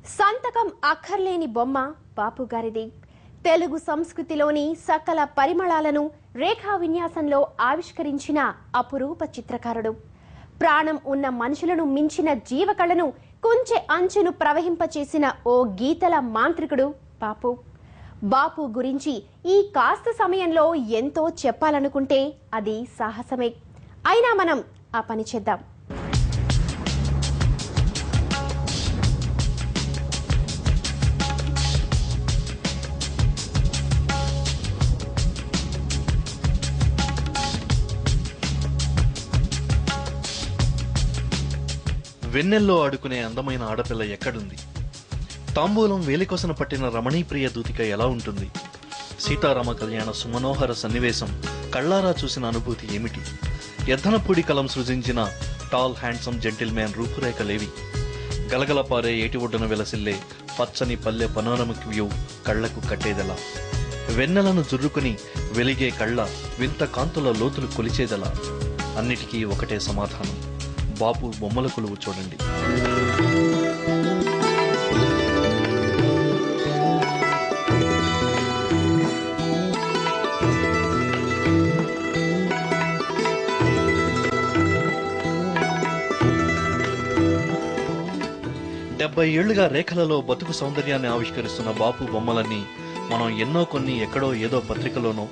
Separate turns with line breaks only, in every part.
సంతకం అక్కర్లేని బొమ్మ బాపు గారిది. తెలుగు సంస్కృతిలోని సకల పరిమళాలను రేఖా విన్యాసంలో ఆవిష్కరించిన అపురూప చిత్రకారుడు. ప్రాణం ఉన్న మనుషులను మించిన జీవకళను కొంచె అంచును ప్రవహింపచేసిన ఓ గీతల మాంత్రికుడు బాపు. బాపు గురించి ఈ కాస్త సమయంలో ఎంతో చెప్పాలనుకుంటే అది సాహసమే. అయినా మనం ఆ పని చేద్దాం.
వెన్నెల్లో ఆడుకునే అందమైన ఆడపిల్ల ఎక్కడుంది? తాంబూలం వేలికొసన పట్టిన రమణీప్రియ దూతిక ఎలా ఉంటుంది? సీతారామ కళ్యాణ సుమనోహర సన్నివేశం కళ్లారా చూసిన అనుభూతి ఏమిటి? ఎద్దనపూడి కలం సృజించిన టాల్ హ్యాండ్సమ్ జెంటిల్ మ్యాన్ రూపురేఖలేవి? గలగలపారే ఏటి ఒడ్డున వెలసిల్లే పచ్చని పల్లె పనోరమిక్ వ్యూ కళ్లకు కట్టేదెలా? వెన్నెలను జుర్రుకుని వెలిగే కళ్ళ వింత కాంతుల లోతులు కొలిచేదెలా? అన్నిటికీ ఒకటే సమాధానం, బాపు బొమ్మల కొలువు చూడండి. 70 ఏళ్లుగా రేఖలలో బతుకు సౌందర్యాన్ని ఆవిష్కరిస్తున్న బాపు బొమ్మలన్నీ మనం కొన్ని ఎక్కడో ఏదో పత్రికలోనో,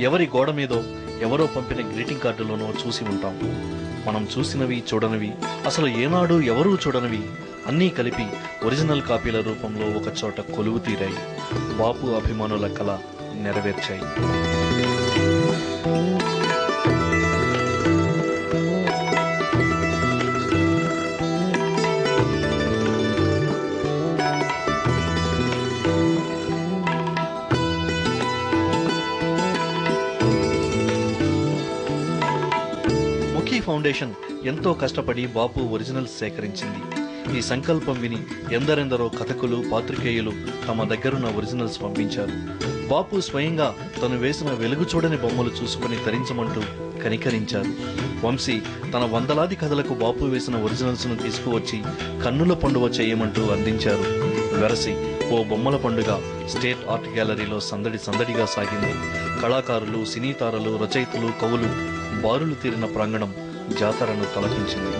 ఎవరి గోడ మీదో ఎవరో పంపిన గ్రీటింగ్ కార్డులోనో చూసి ఉంటాం. మనం చూసినవి చూడనివి, అసలు ఏనాడు ఎవరూ చూడనివి అన్నీ కలిపి ఒరిజినల్ కాపీల రూపంలో ఒక చోట కొలువు తీరాయి. బాపు అభిమానుల కళ నెరవేర్చాయి. ఫౌండేషన్ ఎంతో కష్టపడి బాపు ఒరిజినల్స్ సేకరించింది. ఈ సంకల్పం విని ఎందరెందరో కథకులు, పాత్రికేయులు తమ దగ్గరున్న ఒరిజినల్స్ పంపించారు. బాపు స్వయంగా తను వేసిన వెలుగు చూడని బొమ్మలు చూసుకుని ధరించమంటూ కనికరించారు. వంశీ తన వందలాది కథలకు బాపు వేసిన ఒరిజినల్స్ ను తీసుకువచ్చి కన్నుల పండుగ చేయమంటూ అందించారు. వెరసి ఓ బొమ్మల పండుగ స్టేట్ ఆర్ట్ గ్యాలరీలో సందడిగా సాగింది. కళాకారులు, సినీ తారలు, రచయితలు, కవులు బారులు తీరిన ప్రాంగణం జాతరను తలపించింది.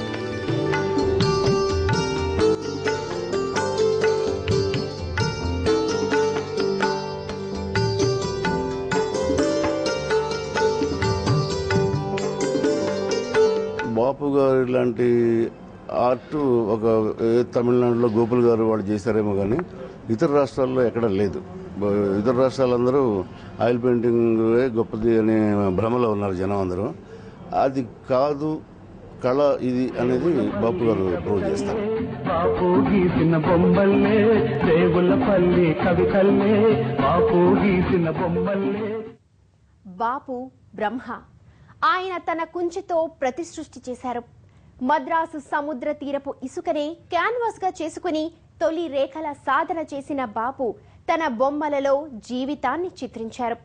బాపు గారు లాంటి ఆర్ట్ ఒక తమిళనాడులో గోపుల్ గారు వాళ్ళు చేశారేమో కానీ ఇతర రాష్ట్రాల్లో ఎక్కడ లేదు. ఇతర రాష్ట్రాలందరూ ఆయిల్ పెయింటింగ్ గొప్పది అనే భ్రమలో ఉన్నారు జనం అందరూ. అది కాదు, కళ ఇది అనేది బాపు గారు ప్రూవ్ చేస్తారు.
బాపు గీసిన బొమ్మల్లే దేవులపల్లి కవితల్లే, బాపు గీసిన బొమ్మల్లే.
బాపు బ్రహ్మ. ఆయన తన కుంచెతో ప్రతి సృష్టి చేశారు. మద్రాసు సముద్ర తీరపు ఇసుకనే క్యాన్వాస్ గా చేసుకుని తొలి రేఖల సాధన చేసిన బాపు తన బొమ్మలలో జీవితాన్ని చిత్రించారు.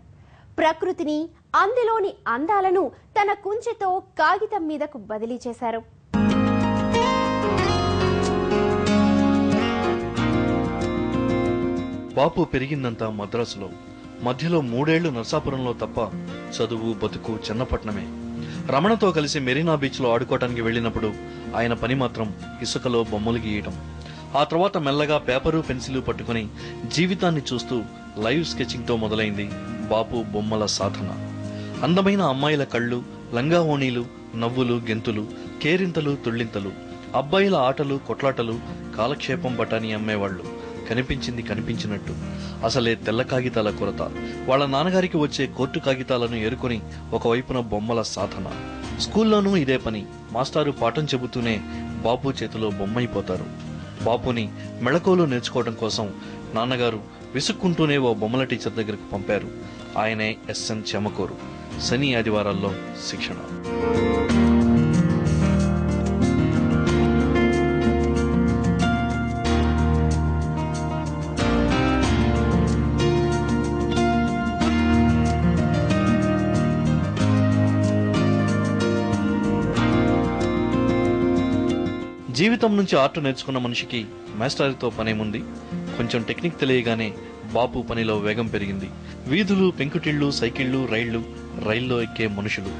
ప్రకృతిని, అందులోని అందాలను తన కుంచెతో కాగితం మీదకు బదిలీ చేశారు.
బాపు పెరిగిందంతా మద్రాసులో. మధ్యలో 3 ఏళ్లు నర్సాపురంలో తప్ప చదువు, బతుకు చెన్నపట్నమే. రమణతో కలిసి మెరీనా బీచ్ లో ఆడుకోవటానికి వెళ్లినప్పుడు ఆయన పని మాత్రం ఇసుకలో బొమ్మలు గీయటం. ఆ తర్వాత మెల్లగా పేపరు, పెన్సిలు పట్టుకుని జీవితాన్ని చూస్తూ లైవ్ స్కెచింగ్ తో మొదలైంది బాపు బొమ్మల సాధన. అందమైన అమ్మాయిల కళ్ళు, లంగా ఓణీలు, నవ్వులు, గెంతులు, కేరింతలు, తుళ్ళింతలు, అబ్బాయిల ఆటలు, కొట్లాటలు, కాలక్షేపం బఠానీ అమ్మేవాళ్లు. కనిపించినట్టు. అసలే తెల్ల కాగితాల కొరత. వాళ్ళ నాన్నగారికి వచ్చే కోర్టు కాగితాలను ఏరుకుని ఒకవైపున బొమ్మల సాధన. స్కూల్లోనూ ఇదే పని. మాస్టారు పాఠం చెబుతూనే బాపు చేతిలో బొమ్మైపోతారు. బాపుని మెళకువలు నేర్చుకోవడం కోసం నాన్నగారు విసుక్కుంటూనే ఓ బొమ్మల టీచర్ దగ్గరకు పంపారు. ఆయనే ఎస్ఎన్ చెమకూరు. శని ఆదివారాల్లో శిక్షణ. జీవితం నుంచి ఆర్ట్ నేర్చుకున్న మనిషికి మాస్టరీతో పనేముంది. కొంచెం టెక్నిక్ తెలియగానే బాపు పనిలో వేగం పెరిగింది. వీధులు, పెంకుటిళ్లు, సైకిళ్లు, రైల్లో ఎక్కే మనుషులు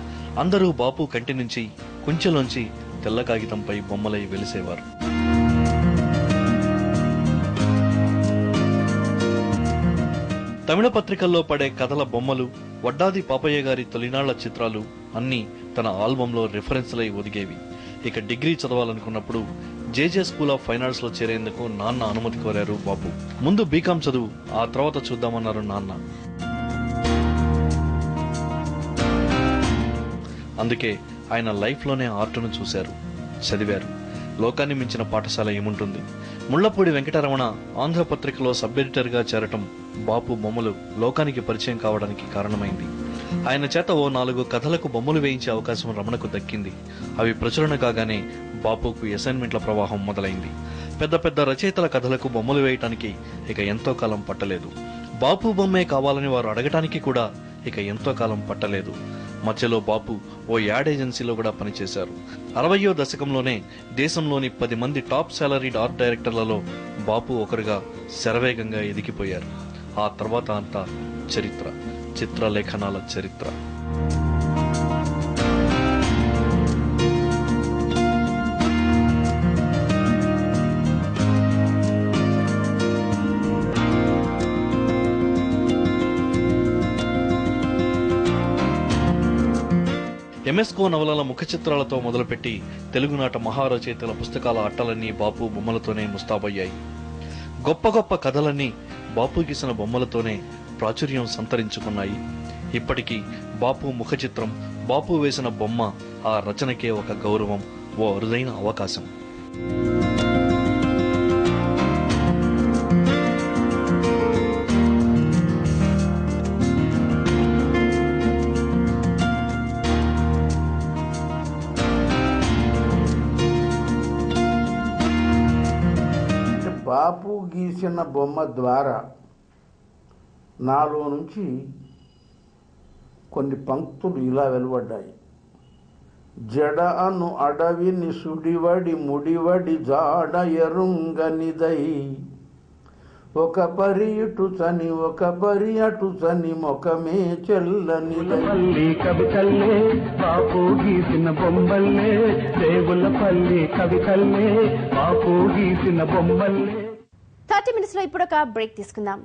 అందరూ బాపు కంటి నుంచి కుంచెలోంచి తెల్ల కాగితంపై బొమ్మలై వెలిసేవారు. తమిళ పత్రికల్లో పడే కథల బొమ్మలు, వడ్డాది పాపయ్య గారి తొలినాళ్ల చిత్రాలు అన్నీ తన ఆల్బంలో రిఫరెన్స్లై ఒదిగేవి. ఇక డిగ్రీ చదవాలనుకున్నప్పుడు JJ school of fine arts లో చేరేందుకు నాన్న అనుమతి కోరారు బాపు. ముందు బీకాం చదువు, ఆ తర్వాత చూద్దామన్నారు నాన్న. అందుకే ఆయన లైఫ్ లోనే ఆర్టును చూశారు, చదివారు. లోకాన్ని మించిన పాఠశాల ఏముంటుంది. ముళ్లపూడి వెంకటరమణ ఆంధ్రపత్రికలో సబ్ ఎడిటర్ గా చేరటం బాపు బొమ్మలు లోకానికి పరిచయం కావడానికి కారణమైంది. ఆయన చేత ఓ 4 కథలకు బొమ్మలు వేయించే అవకాశం రమణకు దక్కింది. అవి ప్రచురణ కాగానే బాపుకు అసైన్మెంట్ల ప్రవాహం మొదలైంది. పెద్ద పెద్ద రచయితల కథలకు బొమ్మలు వేయటానికి ఇక ఎంతో కాలం పట్టలేదు. బాపు బొమ్మే కావాలని వారు అడగటానికి కూడా ఇక ఎంతో కాలం పట్టలేదు. మధ్యలో బాపు ఓ యాడ్ ఏజెన్సీలో కూడా పనిచేశారు. 60వ దశకంలోనే దేశంలోని 10 మంది టాప్ సాలరీడ్ ఆర్ట్ డైరెక్టర్లలో బాపు ఒకరుగా శరవేగంగా ఎదిగిపోయారు. ఆ తర్వాత అంతా చరిత్ర, చిత్రలేఖనాల చరిత్ర. ఎంఎస్కో నవలల ముఖ చిత్రాలతో మొదలుపెట్టి తెలుగునాట మహారచయితల పుస్తకాల అట్టలన్నీ బాపు బొమ్మలతోనే ముస్తాబయ్యాయి. గొప్ప గొప్ప కథలన్నీ బాపు గీసిన బొమ్మలతోనే ప్రాచుర్యం సంతరించుకున్నాయి. ఇప్పటికీ బాపు ముఖ చిత్రం, బాపు వేసిన బొమ్మ ఆ రచనకే ఒక గౌరవం, ఓ అరుదైన అవకాశం.
బాపు గీసిన బొమ్మ ద్వారా నాలో నుంచి కొన్ని పంక్తులు ఇలా వెలువడ్డాయి. జడ అను అడవిని సుడివడి ముడివడి జాడ ఎరుంగనిదై, ఒక పరి ఇటు చని ఒక పరి అటు చని మొకమే చెల్లని
కవితల్లే బాపు గీసిన బొమ్మల్లే, దేవుల పల్లి కవితల్లే బాపు గీసిన బొమ్మల్లే.
30 minutes లో ఇప్పుడు ఒక బ్రేక్ తీసుకుందాం.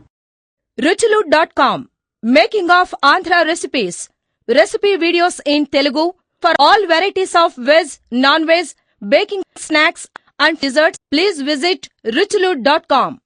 ruchulu.com, making of Andhra recipes. Recipe videos in Telugu for all varieties of veg, non-veg, baking snacks and desserts. Please visit ruchulu.com.